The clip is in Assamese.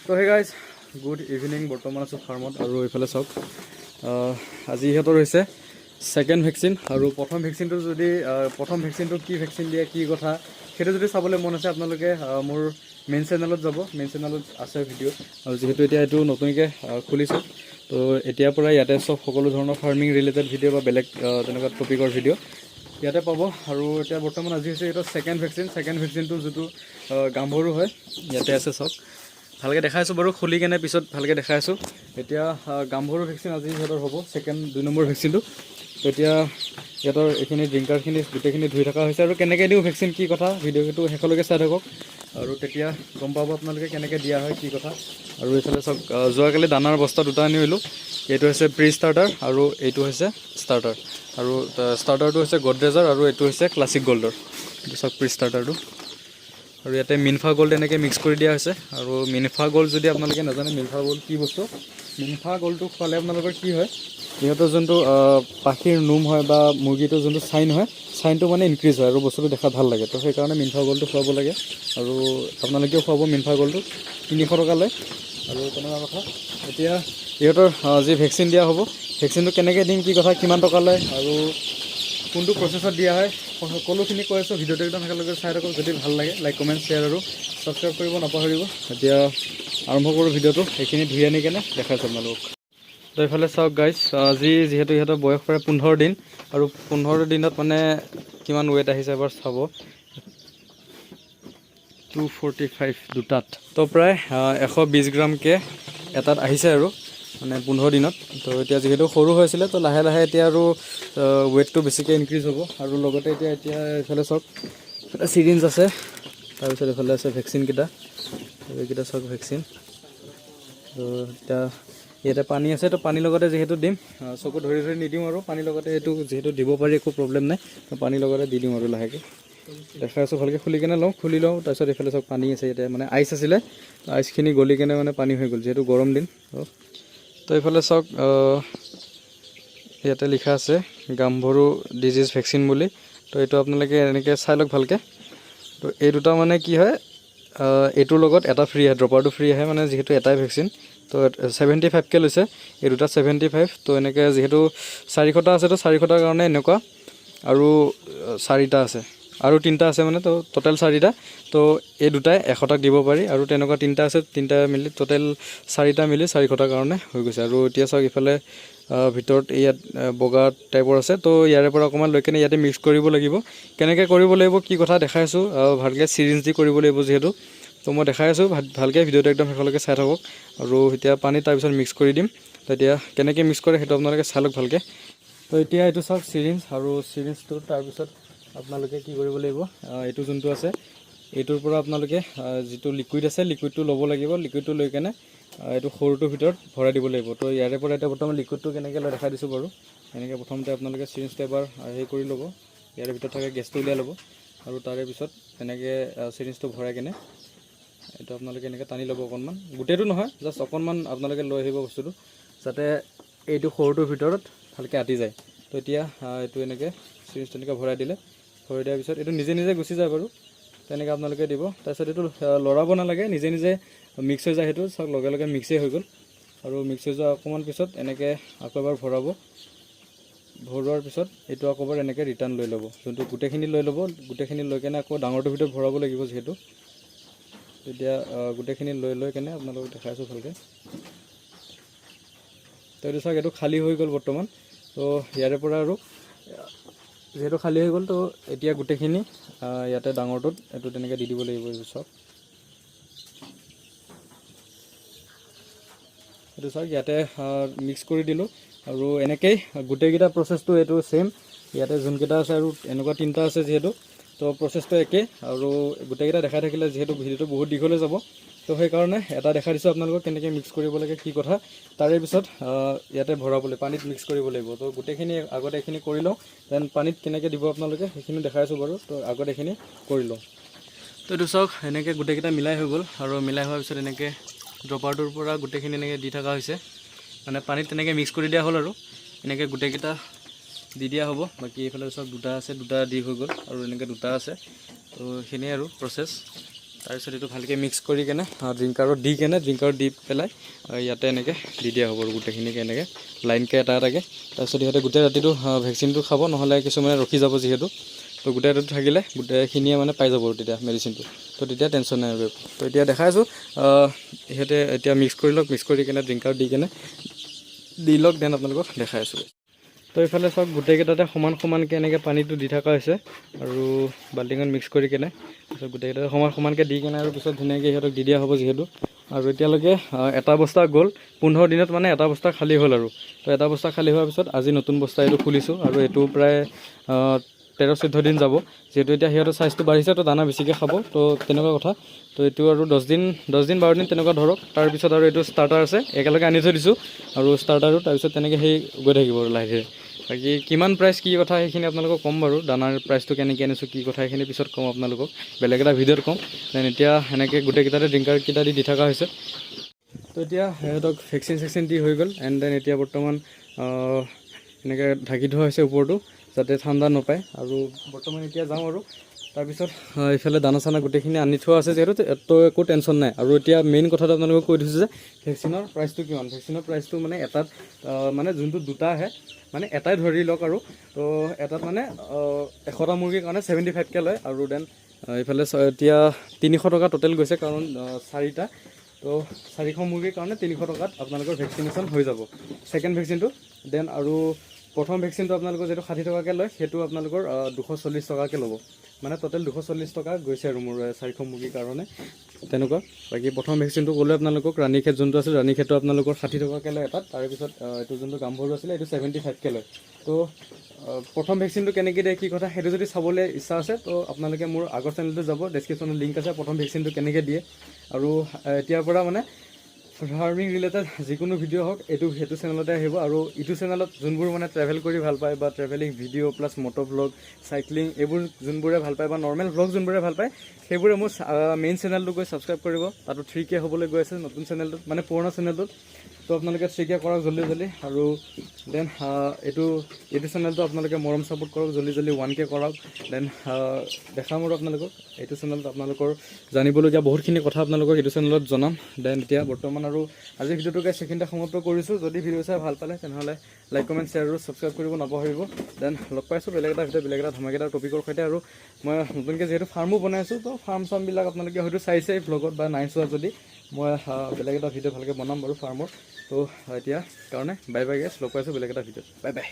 তো হে গাইজ গুড ইভিনিং। বৰ্তমান আছোঁ ফাৰ্মত আৰু এইফালে চাওক আজি ইহঁতৰ হৈছে ছেকেণ্ড ভেকচিন। আৰু প্ৰথম ভেকচিনটো কি ভেকচিন দিয়ে কি কথা সেইটো যদি চাবলৈ মন আছে আপোনালোকে মোৰ মেইন চেনেলত যাব। মেইন চেনেলত আছে ভিডিঅ'। আৰু যিহেতু এতিয়া এইটো নতুনকৈ খুলিছোঁ তো এতিয়াৰ পৰা ইয়াতে চব সকলো ধৰণৰ ফাৰ্মিং ৰিলেটেড ভিডিঅ' বা বেলেগ তেনেকুৱা টপিকৰ ভিডিঅ' ইয়াতে পাব। আৰু এতিয়া বৰ্তমান আজি হৈছে এইটো ছেকেণ্ড ভেকচিনটো যিটো গাম্ভৰু হয় ইয়াতে আছে চাওক। ভালকৈ দেখাই আছোঁ বাৰু, খুলি কেনে পিছত ভালকৈ দেখাই আছোঁ। এতিয়া গাম্ভৰু ভেকচিন আজি সিহঁতৰ হ'ব 2 নম্বৰ ভেকচিনটো। তো এতিয়া সিহঁতৰ এইখিনি ড্ৰিংকাৰখিনি গোটেইখিনি ধুই থকা হৈছে। আৰু কেনেকৈ দিওঁ ভেকচিন কি কথা ভিডিঅ'টো শেষলৈকে চাই থাকক আৰু তেতিয়া গম পাব আপোনালোকে কেনেকৈ দিয়া হয় কি কথা। আৰু এইফালে চাওক যোৱাকালি দানাৰ বস্তা দুটা আনি আহিলোঁ। এইটো হৈছে প্ৰি ষ্টাৰ্টাৰ আৰু এইটো হৈছে ষ্টাৰ্টাৰ। আৰু ষ্টাৰ্টাৰটো হৈছে গডৰেজৰ আৰু এইটো হৈছে ক্লাছিক গল্ডৰ। এইটো চাওক প্ৰি ষ্টাৰ্টাৰটো। আৰু ইয়াতে মিনফা গল্ড এনেকৈ মিক্স কৰি দিয়া হৈছে। আৰু মিনফা গল্ড যদি আপোনালোকে নাজানে মিনফা গল্ড কি বস্তু, মিনফা গল্ডটো খোৱালে আপোনালোকৰ কি হয়, সিহঁতৰ যোনটো পাখিৰ নোম হয় বা মুৰ্গীটোৰ যোনটো চাইন হয়, চাইনটো মানে ইনক্ৰিজ হয় আৰু বস্তুটো দেখাত ভাল লাগে। তো সেইকাৰণে মিনফা গল্ডটো খুৱাব লাগে। আৰু আপোনালোকেও খুৱাব মিনফা গল্ডটো 300 টকা লয়। আৰু তেনেকুৱা কথা। এতিয়া ইহঁতৰ যি ভেকচিন দিয়া হ'ব, ভেকচিনটো কেনেকৈ দিম কি কথা কিমান টকা লয় আৰু কোনটো প্ৰচেছত দিয়া হয় সকলোখিনি কৈ আছোঁ। ভিডিঅ'টো একদম একেলগে চাই থাকক। যদি ভাল লাগে লাইক কমেণ্ট শ্বেয়াৰ আৰু ছাবস্ক্ৰাইব কৰিব নাপাহৰিব। এতিয়া আৰম্ভ কৰোঁ ভিডিঅ'টো। সেইখিনি ধুই আনি কেনে দেখাইছোঁ আপোনালোকক। তো এইফালে চাওক গাইজ, আজি যিহেতু ইহঁতৰ বয়স প্ৰায় 15 দিন আৰু 15 দিনত মানে কিমান ৱেইট আহিছে এবাৰ চাব। 245 দুটাত। তো প্ৰায় 120 গ্ৰামকৈ এটাত আহিছে আৰু মানে 15 দিনত। তো এতিয়া যিহেতু সৰু হৈ আছিলে তো লাহে লাহে এতিয়া আৰু ৱেইটটো বেছিকৈ ইনক্ৰিজ হ'ব। আৰু লগতে এতিয়া এইফালে চাওক চিৰিঞ্জ আছে। তাৰপিছত এইফালে আছে ভেকচিনকেইটা। এইকেইটা চাওক ভেকচিন। তো এতিয়া ইয়াতে পানী আছে। তো পানীৰ লগতে যিহেতু দিম, চকু ধৰি নিদিওঁ আৰু পানীৰ লগতে এইটো যিহেতু দিব পাৰি একো প্ৰব্লেম নাই। তো পানীৰ লগতে দি দিওঁ আৰু লাহেকৈ দেখাই আছোঁ। ভালকৈ খুলি লওঁ। তাৰপিছত এইফালে চাওক পানী আছে। ইয়াতে মানে আইচ আছিলে, আইচখিনি গলি কেনে মানে পানী হৈ গ'ল যিহেতু গৰম দিন। তো এইফালে চাওক ইয়াতে লিখা আছে গাম্ভৰু ডিজিজ ভেকচিন বুলি। তো এইটো আপোনালোকে এনেকৈ চাই লওক ভালকৈ। তো এই দুটা মানে কি হয়, এইটোৰ লগত এটা ফ্ৰী আহে, ড্ৰপাৰটো ফ্ৰী আহে মানে যিহেতু এটাই ভেকচিন। তো 75কৈ লৈছে এই দুটাত 75। তো এনেকৈ যিহেতু 400টা আছে তো 400টাৰ কাৰণে এনেকুৱা আৰু 4টা আছে আৰু 3টা আছে মানে তো টোটেল 4টা। তো এই দুটাই 100টাক দিব পাৰি আৰু তেনেকুৱা 3টা আছে, 3টা মিলি টোটেল 4টা মিলি 400টাৰ কাৰণে হৈ গৈছে। আৰু এতিয়া চাওক ইফালে ভিতৰত ইয়াত বগা টাইপৰ আছে। তো ইয়াৰে পৰা অকণমান লৈ কেনে ইয়াতে মিক্স কৰিব লাগিব। কেনেকৈ কৰিব লাগিব কি কথা দেখাই আছোঁ। ভালকৈ চিৰিঞ্জ দি কৰিব লাগিব যিহেতু। তো মই দেখাই আছোঁ ভালকৈ ভিডিঅ'টো একদম শেষলৈকে চাই থাকক। আৰু এতিয়া পানী তাৰপিছত মিক্স কৰি দিম। তো এতিয়া কেনেকৈ মিক্স কৰে সেইটো আপোনালোকে চাই লওক ভালকৈ। তো এতিয়া এইটো চাওক চিৰিঞ্জ, আৰু চিৰিঞ্জটো তাৰপিছত আপোনালোকে কি কৰিব লাগিব, এইটো যোনটো আছে এইটোৰ পৰা আপোনালোকে যিটো লিকুইড আছে লিকুইডটো ল'ব লাগিব। লিকুইডটো লৈ কেনে এইটো সৰুটোৰ ভিতৰত ভৰাই দিব লাগিব। তো ইয়াৰে পৰা এতিয়া বৰ্তমান লিকুইডটো কেনেকৈ লৈ দেখাই দিছোঁ বাৰু। এনেকৈ প্ৰথমতে আপোনালোকে চিৰিঞ্জটো এবাৰ হেৰি কৰি ল'ব, ইয়াৰে ভিতৰত থাকে গেছটো উলিয়াই ল'ব। আৰু তাৰে পিছত এনেকৈ চিৰিঞ্জটো ভৰাই কেনে এইটো আপোনালোকে এনেকৈ টানি ল'ব অকণমান, গোটেইটো নহয় জাষ্ট অকণমান আপোনালোকে লৈ আহিব বস্তুটো যাতে এইটো সৰুটোৰ ভিতৰত ভালকৈ আঁতি যায়। তো এতিয়া এইটো এনেকৈ চিৰিঞ্জটো এনেকৈ ভৰাই দিয়াৰ পিছত এইটো নিজে নিজে গুচি যায় বাৰু। তেনেকৈ আপোনালোকে দিব। তাৰপিছত এইটো লৰাব নালাগে, নিজে নিজে মিক্স হৈ যায়। সেইটো চাওক লগে লগে মিক্সেই হৈ গ'ল। আৰু মিক্স হৈ যোৱা অকণমান পিছত এনেকৈ আকৌ এবাৰ ভৰাব। ভৰোৱাৰ পিছত এইটো আকৌ এবাৰ এনেকৈ ৰিটাৰ্ণ লৈ ল'ব, যোনটো গোটেইখিনি লৈ ল'ব। গোটেইখিনি লৈ কেনে আকৌ ডাঙৰটোৰ ভিতৰত ভৰাব লাগিব যিহেতু। এতিয়া গোটেইখিনি লৈ কেনে আপোনালোকক দেখাই আছোঁ ভালকৈ। তো এইটো চাওক এইটো খালী হৈ গ'ল বৰ্তমান। তো ইয়াৰে পৰা আৰু যিহেতু খালী হৈ গ'ল তো এতিয়া গোটেইখিনি ইয়াতে ডাঙৰটোত এইটো তেনেকৈ দি দিব লাগিব। এইটো চাওক ইয়াতে মিক্স কৰি দিলোঁ। আৰু এনেকৈয়ে গোটেইকেইটা প্ৰচেছটো এইটো ছেইম। ইয়াতে যোনকেইটা আছে আৰু এনেকুৱা 3টা আছে যিহেতু, তো প্ৰচেছটো একেই। আৰু গোটেইকেইটা দেখাই থাকিলে যিহেতু ভিডিঅ'টো বহুত দীঘলৈ যাব, তো সেইকাৰণে এটা দেখাই দিছোঁ আপোনালোকক কেনেকৈ মিক্স কৰিব লাগে কি কথা। তাৰে পিছত ইয়াতে ভৰাবলৈ পানীত মিক্স কৰিব লাগিব। তো গোটেইখিনি আগতে এইখিনি কৰি লওঁ, দেন পানীত কেনেকৈ দিব আপোনালোকে সেইখিনি দেখাই আছোঁ বাৰু। তো আগত এইখিনি কৰি লওঁ। তো এইটো চাওক এনেকৈ গোটেইকেইটা মিলাই হৈ গ'ল। আৰু মিলাই হোৱাৰ পিছত এনেকৈ ড্ৰপাৰটোৰ পৰা গোটেইখিনি এনেকৈ দি থকা হৈছে, মানে পানীত তেনেকৈ মিক্স কৰি দিয়া হ'ল। আৰু এনেকৈ গোটেইকেইটা দি দিয়া হ'ব। বাকী এইফালে চাওক 2টা আছে, 2টা দি হৈ গ'ল। আৰু এনেকৈ 2টা আছে। তো সেইখিনিয়ে আৰু প্ৰচেছ। তাৰপিছত এইটো ভালকৈ মিক্স কৰি কেনে ড্ৰিংকাৰত দি পেলাই ইয়াতে এনেকৈ দি দিয়া হ'ব আৰু গোটেইখিনিকে এনেকৈ লাইনকৈ এটা এটাকৈ। তাৰপিছত সিহঁতে গোটেই ৰাতিটো ভেকচিনটো খাব, নহ'লে কিছুমানে ৰখি যাব যিহেতু। তো গোটেই ৰাতিটো থাকিলে গোটেইখিনিয়ে মানে পাই যাব আৰু তেতিয়া মেডিচিনটো। তো তেতিয়া টেনশ্যন নাই আৰু। তো এতিয়া দেখাই আছোঁ সিহঁতে এতিয়া মিক্স কৰি কেনে ড্ৰিংকাৰত দি লওক দেন আপোনালোকক দেখাই আছোঁ। তো এইফালে চাওক গোটেইকেইটাতে সমানকৈ এনেকৈ পানীটো দি থকা হৈছে আৰু বাল্টিঙত মিক্স কৰি কেনে তাৰপিছত গোটেইকেইটাতে সমানকৈ দি কেনে আৰু পিছত ধুনীয়াকৈ সিহঁতক দি দিয়া হ'ব যিহেতু। আৰু এতিয়ালৈকে এটা বস্তা গ'ল, 15 দিনত মানে এটা বস্তা খালী হ'ল আৰু। তো এটা বস্তা খালী হোৱাৰ পিছত আজি নতুন বস্তা এইটো খুলিছোঁ আৰু এইটো প্ৰায় 13-14 দিন যাব, যিহেতু এতিয়া সিহঁতৰ চাইজটো বাঢ়িছে, তো দানা বেছিকৈ খাব, তো তেনেকুৱা কথা। তো এইটো আৰু 10 দিন 12 দিন তেনেকুৱা ধৰক। তাৰপিছত আৰু এইটো ষ্টাৰ্টাৰ আছে, একেলগে আনি থৈ দিছোঁ আৰু ষ্টাৰ্টাৰো তাৰপিছত তেনেকৈ সেই গৈ থাকিব আৰু লাহে ধীৰে। বাকী কিমান প্ৰাইচ কি কথা সেইখিনি আপোনালোকক ক'ম বাৰু, দানাৰ প্ৰাইচটো কেনেকৈ আনিছোঁ কি কথা সেইখিনি পিছত ক'ম আপোনালোকক, বেলেগ এটা ভিডিঅ'ত ক'ম। দেন এতিয়া সেনেকৈ গোটেইকেইটাতে ড্ৰিংকাৰকেইটা দি থকা হৈছে। তো এতিয়া সিহঁতক ভেকচিন দি হৈ গ'ল। এণ্ড দেন এতিয়া বৰ্তমান এনেকৈ ঢাকি থোৱা হৈছে ওপৰটো, যাতে ঠাণ্ডা নাপায়। আৰু বৰ্তমান এতিয়া যাওঁ আৰু তাৰপিছত ইফালে দানা চানা গোটেইখিনি আনি থোৱা আছে যিহেতু, তো একো টেনশ্যন নাই। আৰু এতিয়া মেইন কথাটো আপোনালোকক কৈ দিছোঁ যে ভেকচিনৰ প্ৰাইচটো কিমান। ভেকচিনৰ প্ৰাইচটো মানে এটাত মানে যোনটো দুটা আহে মানে এটাই ধৰি লওক আৰু। তো এটাত মানে 100টা মুৰ্গীৰ কাৰণে 75কৈ লয়। আৰু দেন এইফালে এতিয়া 300 টকা টোটেল গৈছে, কাৰণ 4টা। তো 400 মুৰ্গীৰ কাৰণে 300 টকাত আপোনালোকৰ ভেকচিনেশ্যন হৈ যাব ছেকেণ্ড ভেকচিনটো। দেন আৰু প্ৰথম ভেকচিনটো আপোনালোকৰ যিটো 60 টকাকৈ লয়, সেইটো আপোনালোকৰ 240 টকাকৈ ল'ব। মানে টোটেল 240 টকা গৈছে আৰু মোৰ 400 মুৰ্গীৰ কাৰণে তেনেকুৱা। বাকী প্ৰথম ভেকচিনটো ক'লে আপোনালোকক ৰাণীখেত যোনটো আছিল, ৰাণীখেতটো আপোনালোকৰ 60 টকাকৈ লয় এটাত। তাৰপিছত এইটো যোনটো গাম্ভৰু আছিলে এইটো 75কৈ লয়। তো প্ৰথম ভেকচিনটো কেনেকৈ দিয়ে কি কথা সেইটো যদি চাবলৈ ইচ্ছা আছে, তো আপোনালোকে মোৰ আগৰ চেনেলটো যাব, ডেছক্ৰিপশ্যনত লিংক আছে, প্ৰথম ভেকচিনটো কেনেকৈ দিয়ে। আৰু এতিয়াৰ পৰা মানে ফাৰ্মিং ৰিলেটেড যিকোনো ভিডিঅ' হওক সেইটো চেনেলতে আহিব। আৰু ইটো চেনেলত যোনবোৰ মানে ট্ৰেভেল কৰি ভাল পায় বা travelling video' plus motor vlog, cycling এইবোৰ যোনবোৰে ভাল পায় বা নৰ্মেল ভ্লগ যোনবোৰে ভাল পায়, সেইবোৰে মোৰ মেইন চেনেলটো গৈ ছাবস্ক্ৰাইব কৰিব। তাতো 3K হ'বলৈ গৈ আছে নতুন চেনেলটোত, মানে পুৰণা চেনেলটোত। তো আপোনালোকে 3K কৰক জল্দি। আৰু দেন এইটো চেনেলটো আপোনালোকে মৰম ছাপোৰ্ট কৰক জল্দি 1K কৰক। দেন দেখাম আৰু আপোনালোকক এইটো চেনেলত আপোনালোকৰ জানিবলগীয়া বহুতখিনি কথা আপোনালোকক এইটো চেনেলত জনাম। দেন এতিয়া বৰ্তমান আৰু আজিৰ ভিডিঅ'টোকে সেইখিনিতে সমাপ্ত কৰিছোঁ। যদি ভিডিঅ' চাই ভাল পালে তেনেহ'লে লাইক কমেণ্ট শ্বেয়াৰ আৰু ছাবস্ক্ৰাইব কৰিব নাপাহৰিব। দেন লগ পাইছোঁ বেলেগ এটা ভিডিঅ' বেলেগ এটা ধমাকেদাৰ টপিকৰ সৈতে। আৰু মই নতুনকৈ যিহেতু ফাৰ্মো বনাই আছোঁ, তো ফাৰ্মবিলাক আপোনালোকে হয়তো চাইছে ভ্লগত বা নাই চোৱা যদি, মই বেলেগ এটা ভিডিঅ' ভালকৈ বনাম বাৰু ফাৰ্মৰ। তো এতিয়া কাৰণে বাই গাইছ, লগ পাইছোঁ বেলেগ এটা ভিডিঅ'ত। বাই।